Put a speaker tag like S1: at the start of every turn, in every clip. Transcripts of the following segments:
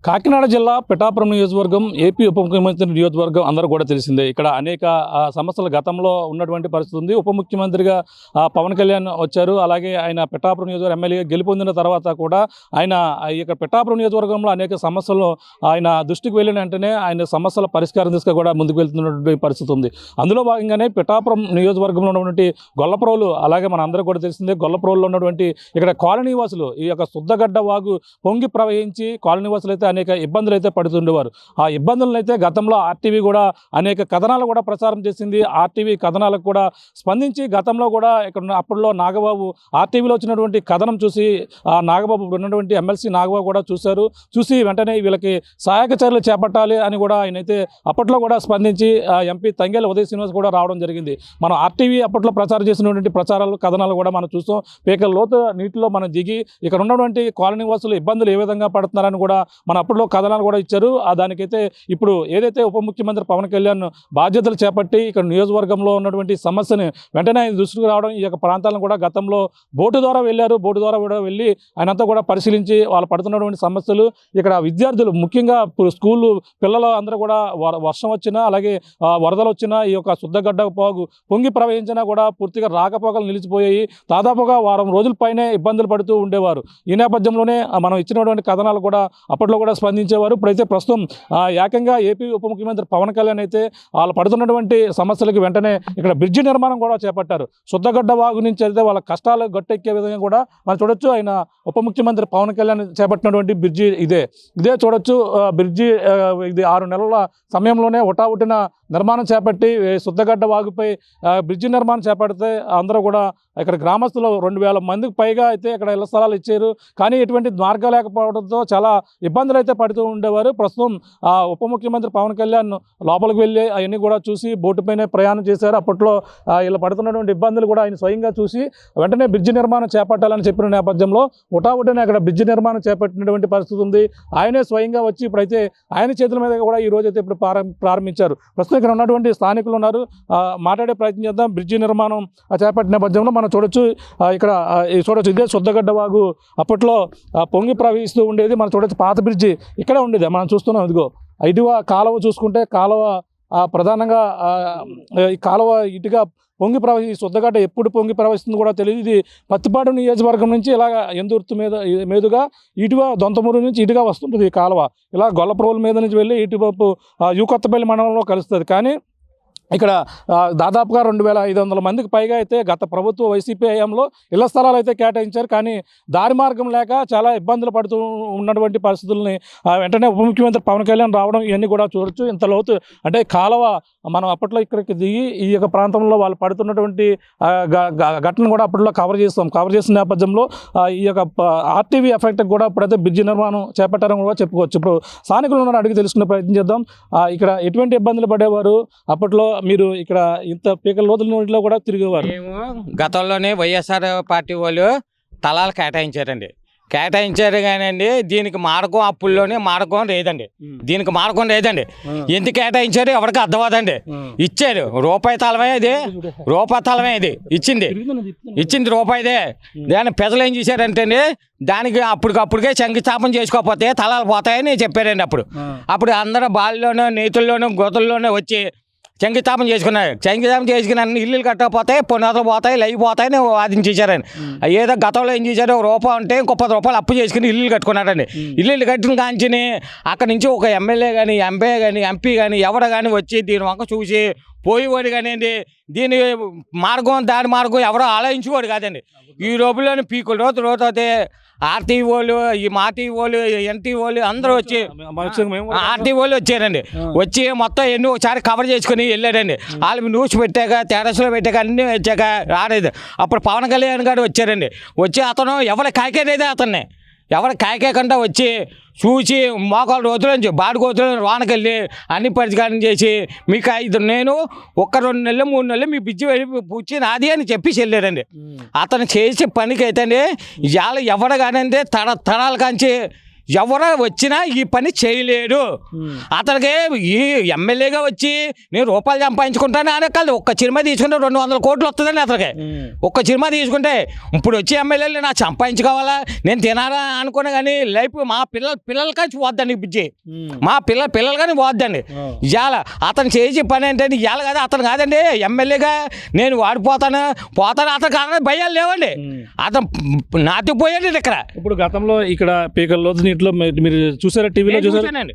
S1: కాకినాడ జిల్లా పిఠాపురం నియోజకవర్గం ఏపీ ఉప ముఖ్యమంత్రి నియోజకవర్గం అందరూ కూడా తెలిసిందే. ఇక్కడ అనేక సమస్యలు గతంలో ఉన్నటువంటి పరిస్థితి ఉంది. ఉప ముఖ్యమంత్రిగా పవన్ కళ్యాణ్ వచ్చారు. అలాగే ఆయన పిఠాపురం నియోజకవర్గం ఎమ్మెల్యేగా గెలుపొందిన తర్వాత కూడా ఆయన ఇక్కడ పిఠాపురం నియోజకవర్గంలో అనేక సమస్యలు ఆయన దృష్టికి వెళ్ళిన వెంటనే ఆయన సమస్యల పరిష్కారం దిశగా కూడా ముందుకు వెళ్తున్నటువంటి పరిస్థితి ఉంది. అందులో భాగంగానే పిఠాపురం నియోజకవర్గంలో ఉన్నటువంటి గొల్లప్రోలు, అలాగే మన అందరూ కూడా తెలిసిందే గొల్లప్రోలులో ఉన్నటువంటి ఇక్కడ కాలనీ వాసులు ఈ యొక్క శుద్ధగడ్డ వాగు పొంగి ప్రవహించి కాలనీ వాసులు అయితే అనేక ఇబ్బందులు అయితే పడుతుండేవారు. ఆ ఇబ్బందులను అయితే గతంలో ఆర్టీవీ కూడా అనేక కథనాలు కూడా ప్రచారం చేసింది. ఆర్టీవీ కథనాలకు కూడా స్పందించి గతంలో కూడా ఇక్కడ అప్పట్లో నాగబాబు ఆర్టీవీలో వచ్చినటువంటి కథనం చూసి ఆ నాగబాబు ఉన్నటువంటి ఎమ్మెల్సీ నాగబాబు కూడా చూసి వెంటనే వీళ్ళకి సహాయక చర్యలు చేపట్టాలి అని కూడా ఆయన అయితే అప్పట్లో కూడా స్పందించి ఎంపీ తంగేల ఉదయ్ శ్రీనివాస్ కూడా రావడం జరిగింది. మనం ఆర్టీవీ అప్పట్లో ప్రచారం చేసినటువంటి ప్రచారాలు కథనాలు కూడా మనం చూస్తాం. పీకల లోతు నీటిలో మనం దిగి ఇక్కడ ఉన్నటువంటి కాలనీ వాసులు ఇబ్బందులు ఏ విధంగా పడుతున్నారని కూడా మన అప్పట్లో కథనాలు కూడా ఇచ్చారు. దానికైతే ఇప్పుడు ఏదైతే ఉప ముఖ్యమంత్రి పవన్ కళ్యాణ్ బాధ్యతలు చేపట్టి ఇక్కడ నియోజకవర్గంలో ఉన్నటువంటి సమస్యని వెంటనే ఆయన దృష్టికి రావడం, ఈ యొక్క ప్రాంతాలను కూడా గతంలో బోటు ద్వారా వెళ్ళారు. బోటు ద్వారా కూడా వెళ్ళి ఆయనంతా కూడా పరిశీలించి వాళ్ళు పడుతున్నటువంటి సమస్యలు, ఇక్కడ విద్యార్థులు ముఖ్యంగా స్కూలు పిల్లలు అందరూ కూడా వర్షం వచ్చినా అలాగే వరదలు వచ్చినా ఈ యొక్క శుద్ధగడ్డ పోగు పొంగి ప్రవహించినా కూడా పూర్తిగా రాకపోకలు నిలిచిపోయాయి. దాదాపుగా వారం రోజుల పైనే ఇబ్బందులు పడుతూ ఉండేవారు. ఈ నేపథ్యంలోనే మనం ఇచ్చినటువంటి కథనాలు కూడా అప్పట్లో కూడా స్పందించేవారు. ఇప్పుడైతే ప్రస్తుతం ఏకంగా ఏపీ ఉప ముఖ్యమంత్రి పవన్ కళ్యాణ్ అయితే వాళ్ళు పడుతున్నటువంటి సమస్యలకు వెంటనే ఇక్కడ బ్రిడ్జి నిర్మాణం కూడా చేపట్టారు. శుద్ధగడ్డ వాగు నుంచి అయితే వాళ్ళ కష్టాలు గట్టెక్కే విధంగా కూడా మనం చూడొచ్చు. ఆయన ఉప ముఖ్యమంత్రి పవన్ కళ్యాణ్ చేపట్టినటువంటి బ్రిడ్జి ఇదే చూడొచ్చు. బ్రిడ్జి ఇది 6 నెలల సమయంలోనే హుటాహుటిన నిర్మాణం చేపట్టి శుద్ధగడ్డ వాగుపై బ్రిడ్జి నిర్మాణం చేపడితే అందరూ కూడా ఇక్కడ గ్రామస్తులు 2000 మందికి పైగా అయితే ఇక్కడ ఇళ్ల స్థలాలు ఇచ్చారు. కానీ ఎటువంటి మార్గం లేకపోవడంతో చాలా ఇబ్బందులు అయితే పడుతూ ఉండేవారు. ప్రస్తుతం ఉప ముఖ్యమంత్రి పవన్ కళ్యాణ్ లోపలికి వెళ్ళి అవన్నీ కూడా చూసి బోటుపైనే ప్రయాణం చేశారు. అప్పట్లో ఇలా పడుతున్నటువంటి ఇబ్బందులు కూడా ఆయన స్వయంగా చూసి వెంటనే బ్రిడ్జి నిర్మాణం చేపట్టాలని చెప్పిన నేపథ్యంలో హుటాహుటిన అక్కడ బ్రిడ్జి నిర్మాణం చేపట్టినటువంటి పరిస్థితి ఉంది. ఆయనే స్వయంగా వచ్చి ఇప్పుడైతే ఆయన చేతుల మీద కూడా ఈ రోజు అయితే ఇప్పుడు ప్రారంభించారు. ప్రస్తుతం ఇక్కడ ఉన్నటువంటి స్థానికులు ఉన్నారు, మాట్లాడే ప్రయత్నం చేద్దాం. బ్రిడ్జి నిర్మాణం చేపట్టిన నేపథ్యంలో మనం చూడొచ్చు. ఇక్కడ చూడొచ్చు ఇదే శుద్ధగడ్డ వాగు అప్పట్లో పొంగి ప్రవహిస్తూ ఉండేది. మనం చూడొచ్చు పాత బ్రిడ్జి ఇక్కడే ఉండేది. మనం చూస్తున్నాం. ఇదిగో ఇటువ కాలువ చూసుకుంటే కాలువ ప్రధానంగా ఈ కాలువ ఇటుగా పొంగి శుద్ధగడ్డ ఎప్పుడు పొంగి ప్రవహిస్తుందో కూడా తెలియదు. ఇది పత్తిపాడు నియోజకవర్గం నుంచి ఇలాగ ఎందుర్తి మీదుగా ఇటువ దొంతమూరు నుంచి ఇటుగా వస్తుంటుంది. ఈ కాలువ ఇలా గొల్లప్రోలు మీద నుంచి వెళ్ళి ఇటువైపు యూకొత్తపల్లి మండలంలో కలుస్తుంది. కానీ ఇక్కడ దాదాపుగా 2500 మందికి పైగా అయితే గత ప్రభుత్వ వైసీపీ హయాంలో ఇళ్ల స్థలాలు అయితే కేటాయించారు. కానీ దారి మార్గం లేక చాలా ఇబ్బందులు పడుతూ ఉన్నటువంటి పరిస్థితుల్ని వెంటనే ఉప ముఖ్యమంత్రి పవన్ కళ్యాణ్ రావడం ఇవన్నీ కూడా చూడొచ్చు. ఇంత లోతు అంటే కాలువ మనం అప్పట్లో ఇక్కడికి దిగి ఈ యొక్క ప్రాంతంలో వాళ్ళు పడుతున్నటువంటి ఘటన కూడా అప్పట్లో కవర్ చేసిన నేపథ్యంలో ఈ యొక్క ఆర్టీవీ ఎఫెక్ట్ కూడా ఇప్పుడైతే బ్రిడ్జి నిర్మాణం చేపట్టారని కూడా చెప్పుకోవచ్చు. ఇప్పుడు స్థానికులను అడిగి తెలుసుకునే ప్రయత్నం చేద్దాం. ఇక్కడ ఎటువంటి ఇబ్బందులు పడేవారు అప్పట్లో? మీరు ఇక్కడ ఇంత పీకల లోతుల కూడా తిరిగేవారు.
S2: మేము గతంలోనే వైఎస్ఆర్ పార్టీ వాళ్ళు తలాలు కేటాయించారు కానండి. దీనికి మార్గం అప్పుల్లోనే మార్గం లేదండి. ఎందుకు కేటాయించారు ఎవరికి అర్థమవుదండి. ఇచ్చారు రూపాయి తలమే ఇది ఇచ్చింది రూపాయిదే. దాని ప్రజలు ఏం చేశారంటే దానికి అప్పటికప్పుడుకే శంకుస్థాపన చేసుకోకపోతే తలాలు పోతాయని చెప్పారండి. అప్పుడు అందరూ బావిలోనూ నీతుల్లోనూ గోతుల్లోనూ వచ్చి శంకుస్థాపన చేసుకుని అన్ని ఇల్లు కట్టకపోతాయి, పునాదులు పోతాయి, లైవ్ పోతాయని వాదించేశారండి. ఏదో గతంలో ఏం చేశారు, రూపాయి ఉంటే ఇంకో 10 రూపాయలు అప్పు చేసుకుని ఇల్లు కట్టుకున్నారండి. ఇల్లు కట్టిన కాంచిని అక్కడి నుంచి ఒక ఎమ్మెల్యే కానీ ఎంపీ కానీ ఎవడ కానీ వచ్చి దీని వంక చూసి పోయేవాడు కానివ్వండి. దీని దాని మార్గం ఎవరో ఆలోచించేవాడు కాదండి. ఈ రోజుల్లోని పీకులు రోజు అయితే ఆర్టీవీ వాళ్ళు, ఈ మా టీవీ వాళ్ళు, ఎన్టీవీ వాళ్ళు అందరూ వచ్చి ఆర్టీవీ వాళ్ళు వచ్చారండి. వచ్చి మొత్తం ఎన్నో ఒకసారి కవర్ చేసుకుని వెళ్ళారండి. వాళ్ళు న్యూస్ పెట్టాక టెరస్లో పెట్టాక అన్నీ వచ్చాక రాలేదు. అప్పుడు పవన్ కళ్యాణ్ గారు వచ్చారండి. వచ్చి అతను ఎవరి కాయకేదే ఎవరి కాయకేకుండా వచ్చి చూసి మోకాలు రోజులని బాడి కోతులను వానకెళ్ళి అన్ని పరిష్కారం చేసి మీకు నేను 1 2 నెలలు 3 నెలలు మీ బిజ్జి పూచి నాది అని చెప్పి వెళ్ళారండి. అతను చేసే పనికి అయితే ఇవాళ ఎవడ కానంటే తరాల కాంచి ఎవరో వచ్చినా ఈ పని చేయలేడు. అతనికి ఈ ఎమ్మెల్యేగా వచ్చి నేను రూపాయలు సంపాదించుకుంటాను అనే కాదు. ఒక్క సినిమా తీసుకుంటే 200 కోట్లు వస్తుందండి అతనికి. ఒక్క సినిమా తీసుకుంటే ఇప్పుడు వచ్చే ఎమ్మెల్యేలు నాకు సంపాదించుకోవాలా, నేను తినాలా అనుకున్నా కానీ లైఫ్ మా పిల్లల కానీ పోద్దండి బిజ్జి. మా పిల్లలు కానీ పోద్దండి. ఇవాళ అతను చేసే పని ఏంటంటే ఇవాళ కాదు, అతను కాదండి ఎమ్మెల్యేగా నేను వాడిపోతాను అతను కాదని భయాలు లేవండి. అతను నాటిపోయాడు ఇక్కడ.
S1: ఇప్పుడు గతంలో ఇక్కడ పీకల్లో నీటిలో మీరు చూసారా? టీవీలో చూసారండి?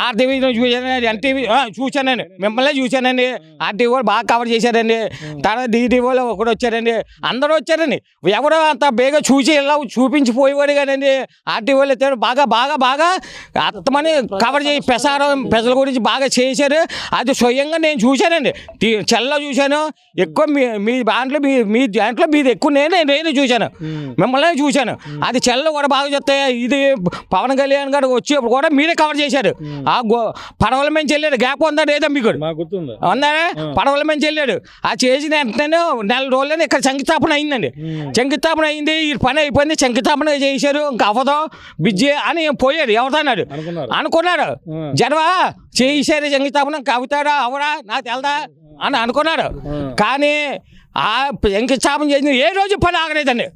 S2: ఆర్టీవీ చూశానండి, ఎన్టీవీ చూశానండి, మిమ్మల్ని చూశానండి. ఆర్టీవీ కూడా బాగా కవర్ చేశారండి. తర్వాత డీటీవీలో ఒకడు వచ్చారండి, అందరూ వచ్చారండి. ఎవరో అంత బేగా చూసి ఇలా చూపించిపోయేవాడు కానండి. ఆర్టీవీలో అయితే బాగా బాగా బాగా అత్తమని కవర్ చేసి ప్రజల గురించి బాగా చేశారు. అది స్వయంగా నేను చూశానండి, చెల్లో చూశాను. ఎక్కువ మీ దాంట్లో మీ దాంట్లో మీది ఎక్కువ నేను చూశాను, మిమ్మల్ని చూశాను. అది చెల్లో కూడా బాగా చెప్తే ఇది పవన్ కళ్యాణ్ గారు వచ్చేప్పుడు కూడా మీరే కవర్ చేశారు. ఆ పడవల నుంచి వెళ్ళాడు, గ్యాప్ ఉందా లేదా మీకు ఉందా? పడవల నుంచి వెళ్ళాడు. ఆ చేసిన వెంటనే 4 రోజులని ఇక్కడ శంకుస్థాపన అయిందండి. శంకుస్థాపన అయింది, ఈ పని అయిపోయింది, శంకుస్థాపన చేశారు, ఇంకా అవ్వదు బిజ్జి అని పోయాడు. ఎవరన్నాడు అనుకున్నాడు. జనవా చేశారు శంకుస్థాపన, అవుతాడా అవడా నాకు తెలదా అని అనుకున్నాడు. కానీ ఆ శంకుస్థాపన చేసిన ఏ రోజు పని ఆగలేదండి.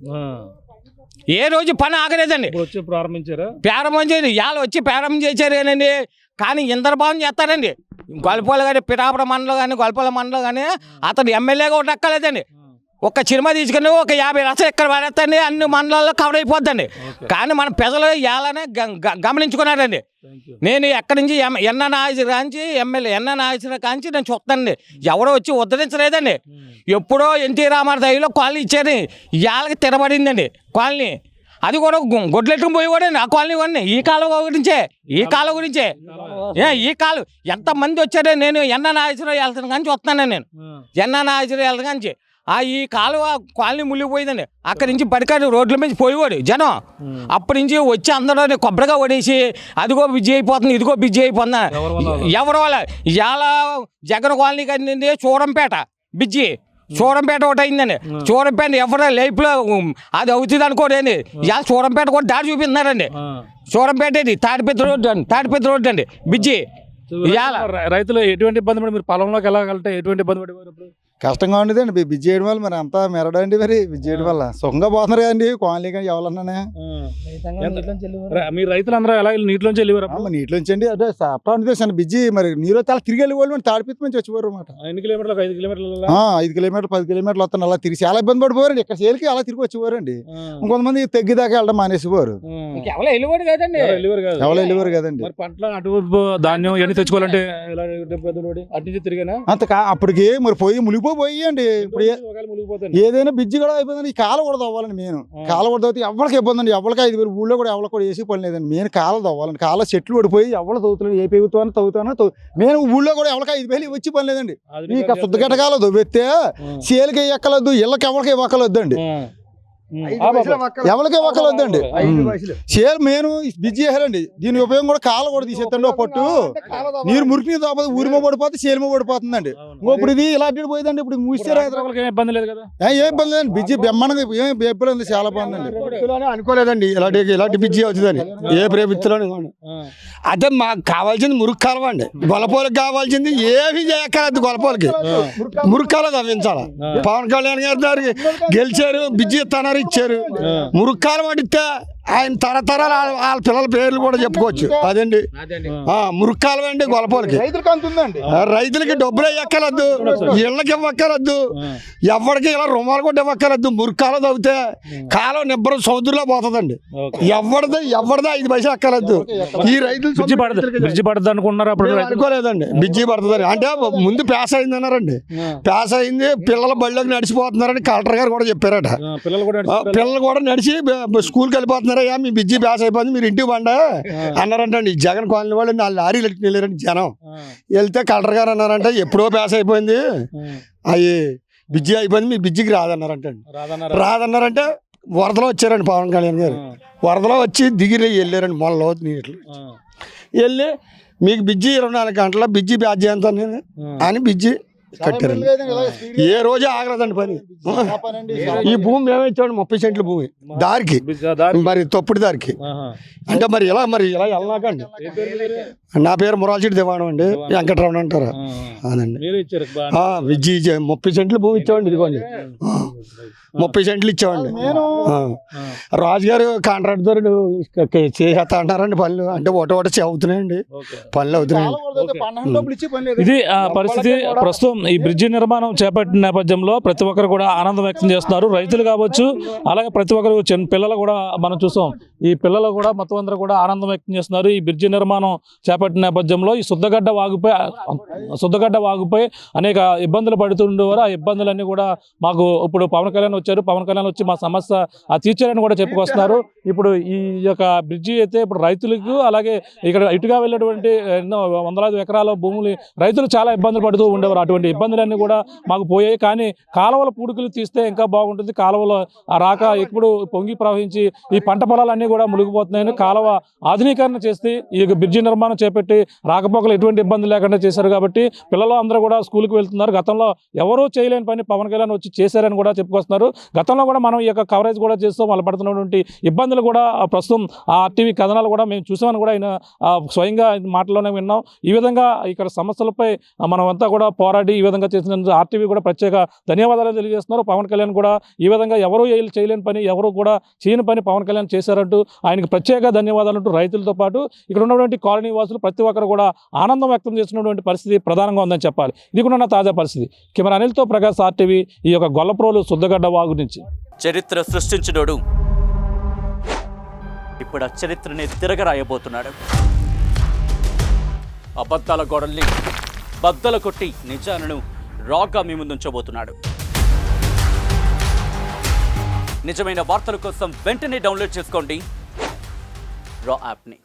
S2: ఏ రోజు పని ఆగలేదండి. ప్రారంభించారు, ఇవాళ వచ్చి ప్రారంభం చేశారు కానండి. కానీ ఇంద్రభావం చేస్తారండి. గొల్పాల కానీ పిఠాపురం మండలం కానీ గొల్పాల మండలం కానీ అతను ఎమ్మెల్యేగా ఒకటి ఎక్కలేదండి. ఒక్క సినిమా తీసుకుని ఒక 50 లక్షలు ఎక్కడ పడేస్తాండి, అన్ని మండలాల్లో కవర్ అయిపోద్దండి. కానీ మన ప్రజలు ఇవాళనే గమనించుకున్నారండి. నేను ఎక్కడి నుంచి ఎన్న నాగేశ్వర కాంచి ఎమ్మెల్యే ఎన్న నాగేశ్వర కాంచి నేను చూస్తానండి. ఎవరో వచ్చి ఉద్ధరించలేదండి. ఎప్పుడో ఎన్టీ రామారావు దయలో కాలనీ ఇచ్చారు, ఇవాళకి తిరబడిందండి కాలనీ. అది కూడా గొడ్లెట్టుకుని పోయేవాడండి ఆ కాలనీ వాడిని. ఈ కాలం గురించే ఈ కాలం ఎంతమంది వచ్చారో. నేను ఎన్న నాగేశ్వర వెళ్తాను కానీ చూస్తున్నాను, నేను ఎన్న నాగేశ్వర వెళ్తాను కానీ. ఈ కాలువ కాలనీ మునిగిపోయిందండి. అక్కడి నుంచి బడికాడు రోడ్ల మీద పోయేవాడు జనం. అప్పటి నుంచి వచ్చి అందరూ కొబ్బరిగా పడేసి అదిగో బిజీ అయిపోతుంది, ఇదిగో బిజీ అయిపోతుంది. ఎవరి వల్ల ఇవాళ జగన్ కాలనీ కండి చూడంపేట బిజ్జి, చూడంపేట ఒకటి అయిందండి. చూడంపేట ఎవరో లైఫ్లో అది అవుతుంది అనుకోండి. ఇవాళ చూడంపేట కూడా దాడి చూపిస్తున్నారండి. చూడంపేట తాడిపత్రి రోడ్డు అండి బిజ్జి.
S1: రైతులు ఎటువంటి ఇబ్బంది పడి మీరు పొలంలోకి వెళ్ళాలంటే ఎటువంటి ఇబ్బంది పడేవారు?
S3: కష్టంగా ఉండేదండి బిజీ చేయడం వల్ల. మరి అంతా మెరడండి, మరి బిజీ చేయడం వల్ల సుఖంగా పోతున్నారు కదండి కాలనీ. కానీ ఎవరన్నానే
S1: మీ రైతులందరూ ఎలా నీటిలోంచి వెళ్ళేవారు?
S3: నీటిలోంచి అండి అదే సాప్టాను బిజీ. మరి నీరు చాలా తిరిగి వెళ్ళేవాళ్ళు, తాడిపిత్తి నుంచి వచ్చేవారు అనమాట.
S1: 5 కిలోమీటర్లు 5 కిలోమీటర్లు
S3: 5 కిలోమీటర్లు 10 కిలోమీటర్లు వస్తాను. అలా తిరిగి చాలా ఇబ్బంది పడిపోయారండి. ఇక్కడ సేల్కి అలా తిరిగి వచ్చేవారండి. ఇంకొంతమంది తెగ్గిదాకా వెళ్ళడం మానేసేవారు.
S2: ఎవరు వెళ్ళేవారు
S3: కదండి.
S1: పంటల అటు ధాన్యం ఇవన్నీ తెచ్చుకోవాలంటే అటు నుంచి తిరిగానా
S3: అంత అప్పటికి మరి పోయి అండి. ఇప్పుడు ఏదైనా బిజ్జి కూడా అయిపోయిందండి. ఈ కాలం కూడా తవ్వాలండి. మెయిన్ కాలం కూడా తవ్వుతే ఎవరికి ఇబ్బంది అండి. ఎవరికి 5,000 ఊళ్ళో కూడా ఎవరికి కూడా వేసి పని లేదండి. మెయిన్ కాలం తవ్వాలండి. కాలం చెట్లు పడిపోయి ఎవరు తవ్వుతున్నాడు, ఏ తవ్వుతానో మెయిన్ ఊళ్ళో కూడా ఎవరికి 5,000 వచ్చి పని లేదండి. ఈ శుద్ధగట్ట కాలం తవ్వెత్తే సేల్కి ఎక్కలొద్దు, ఇళ్ళకి ఎవరికి ఇవ్వకలొద్దు అండి. ఎవరికే ఒక్కలొద్దండి. సేల్ మెయిన్ బిజీ చేయాలండి. దీని ఉపయోగం కూడా కాలం కూడా తీసేస్తండి. పట్టు నీరు మురికి నీరు తాపదు, ఊరిమో పడిపోతే సేల్మో పడిపోతుందండి. ఇప్పుడు ఇది ఇలాంటి పోయిందండి. ఇప్పుడు మూసారు
S1: ఇబ్బంది లేదు కదా,
S3: ఏ ఇబ్బంది లేదండి. బిజీ బ్రహ్మాండంగా ఏం ఇబ్బంది చాలా బాగుందండి. అనుకోలేదండి ఇలాంటి బిజీ అవుతుందని ఏ ప్రభుత్వంలో.
S4: అదే మాకు కావాల్సింది మురుగు కాలువ అండి. గొల్లపోలకి కావాల్సింది ఏమి చేయక్కర్లేదు. గొల్లపోలకి మురుగు కాలువ తవ్వించాలి. పవన్ కళ్యాణ్ గారు గెలిచారు, బిజీ ఇస్తున్నారు, ఇచ్చారు. మురుగు కాలువ అడిగితే ఆయన తరతరాలు వాళ్ళ పిల్లల పేర్లు కూడా చెప్పుకోవచ్చు. అదండి మురుగు కాలువ అండి గొల్లపోలకి. రైతులకి డబ్బులు ఇవ్వక్కర్లేదు, ఇళ్ళకి ఇవ్వక్కర్లేదు, ఎవరికి ఇలా రుమాలు కూడా ఇవ్వక్కర్లేదు. మురుగు కాలువ తవ్వితే కాలువ నిబ్బరం సముద్రంలో పోతుందండి. ఎవరిది 5 పైసలు ఎక్కర్లేదు. ఈ రైతులు
S1: బ్రిడ్జి పడుతుంది అనుకున్నారు అప్పుడు?
S4: అనుకోలేదండి బిజ్జి పడుతుందని. అంటే ముందు పాస్ అయింది అన్నారండి. పాస్ అయింది, పిల్లల బళ్ళకి నడిచిపోతున్నారని కలెక్టర్ గారు కూడా చెప్పారట. పిల్లలు కూడా నడిచి స్కూల్కి వెళ్ళిపోతున్నారు. మీ బిజ్జి పాస్ అయిపోయింది, మీరు ఇంటికి పండా అన్నారంటండి. జగన్ కాలనీ వాళ్ళు 4 లారీలు వెళ్ళారండి జనం. వెళ్తే కలెక్టర్ గారు అన్నారంటే ఎప్పుడో పాస్ అయిపోయింది, అవి బిజ్జి అయిపోయింది, మీ బిజ్జికి రాదన్నారంటండి. రాదన్నారంటే వరదలో వచ్చారండి పవన్ కళ్యాణ్ గారు. వరదలో వచ్చి దిగి వెళ్ళారండి మొన్న లోతు నీటిలో. వెళ్ళి మీకు బిజ్జి 24 గంటల బిజ్జి బ్యాచ్ చేస్తాను అని బిజ్జి కట్టారండి. ఏ రోజు ఆగలేదండి పని. ఈ భూమి మేమే ఇచ్చామండి 30 సెంట్ల భూమి దారికి, మరి తప్పుడు దారికి. అంటే మరి ఇలా వెళ్ళాకండి. నా పేరు మురాల్చెట్టి దివాణం అండి, వెంకటరమణ అంటారు. అదండి విజయ్ 30 సెంట్ల భూమి ఇచ్చామండి. ఇదిగోండి 30 సెంట్లు ఇచ్చామండి. రాజుగారు కాంట్రాక్ట్ ద్వారా చేసేస్తా అంటారండి పనులు. అంటే ఒకటి అవుతున్నాయండి, పనులు అవుతున్నాయండి.
S1: ఇది పరిస్థితి. ప్రస్తుతం ఈ బ్రిడ్జి నిర్మాణం చేపట్టిన నేపథ్యంలో ప్రతి ఒక్కరు కూడా ఆనందం వ్యక్తం చేస్తున్నారు. రైతులు కావచ్చు, అలాగే ప్రతి ఒక్కరు పిల్లలు కూడా మనం చూసాం. ఈ పిల్లలు కూడా మొత్తం అందరూ కూడా ఆనందం వ్యక్తం చేస్తున్నారు. ఈ బ్రిడ్జి నిర్మాణం చేపట్టిన నేపథ్యంలో ఈ శుద్ధగడ్డ వాగుపై అనేక ఇబ్బందులు పడుతుండేవారు. ఆ ఇబ్బందులన్నీ కూడా మాకు ఇప్పుడు పవన్ కళ్యాణ్ వచ్చారు. పవన్ కళ్యాణ్ వచ్చి మా సమస్య తీర్చారని కూడా చెప్పుకొస్తున్నారు. ఇప్పుడు ఈ యొక్క బ్రిడ్జి అయితే ఇప్పుడు రైతులకు, అలాగే ఇక్కడ ఇటుగా వెళ్ళేటువంటి ఎన్నో వందలాది ఎకరాల భూములు రైతులు చాలా ఇబ్బందులు పడుతూ ఉండేవారు. అటువంటి ఇబ్బందులన్నీ కూడా మాకు పోయాయి. కానీ కాలువల పూడికలు తీస్తే ఇంకా బాగుంటుంది. కాలువలో రాక ఇప్పుడు పొంగి ప్రవహించి ఈ పంట పొలాలన్నీ కూడా మునిగిపోతున్నాయని కాలువ ఆధునీకరణ చేసి ఈ బ్రిడ్జి నిర్మాణం చేపట్టి రాకపోకలు ఎటువంటి ఇబ్బంది లేకుండా చేశారు. కాబట్టి పిల్లలు అందరూ కూడా స్కూల్కి వెళ్తున్నారు. గతంలో ఎవరూ చేయలేని పని పవన్ కళ్యాణ్ వచ్చి చేశారని కూడా చెప్పుకొస్తున్నారు. గతంలో కూడా మనం ఈ యొక్క కవరేజ్ కూడా చేస్తూ వాళ్ళు పడుతున్నటువంటి ఇబ్బందులు కూడా ప్రస్తుతం ఆ టీవీ కథనాలు కూడా మేము చూసామని కూడా ఆయన స్వయంగా మాటల్లోనే విన్నాం. ఈ విధంగా ఇక్కడ సమస్యలపై మనం అంతా కూడా పోరాడి ఈ విధంగా చేసినందుకు ఆర్టీవీ కూడా ప్రత్యేక ధన్యవాదాలు తెలియజేస్తున్నారు. పవన్ కళ్యాణ్ కూడా ఈ విధంగా ఎవరూ చేయలేని పని, ఎవరు కూడా చేయని పని పవన్ కళ్యాణ్ చేశారంటూ ఆయనకు ప్రత్యేక ధన్యవాదాలు అంటూ రైతులతో పాటు ఇక్కడ ఉన్నటువంటి కాలనీ వాసులు ప్రతి ఒక్కరు కూడా ఆనందం వ్యక్తం చేస్తున్నటువంటి పరిస్థితి ప్రధానంగా ఉందని చెప్పాలి. ఇది కూడా తాజా పరిస్థితి. కెమెరా అనిల్తో ప్రకాష్, ఆర్టీవీ, ఈ యొక్క గొల్లప్రోలు శుద్ధగడ్డ వాగు నుంచి.
S5: చరిత్ర సృష్టించినోడు ఇప్పుడు ఆ చరిత్రని తిరగరాయబోతున్నాడు. అబద్ధాల గోడల్ని బద్దలు కొట్టి నిజాలను రాగా మీ ముందుంచబోతున్నాడు. నిజమైన వార్తల కోసం వెంటనే డౌన్లోడ్ చేసుకోండి రా యాప్ని.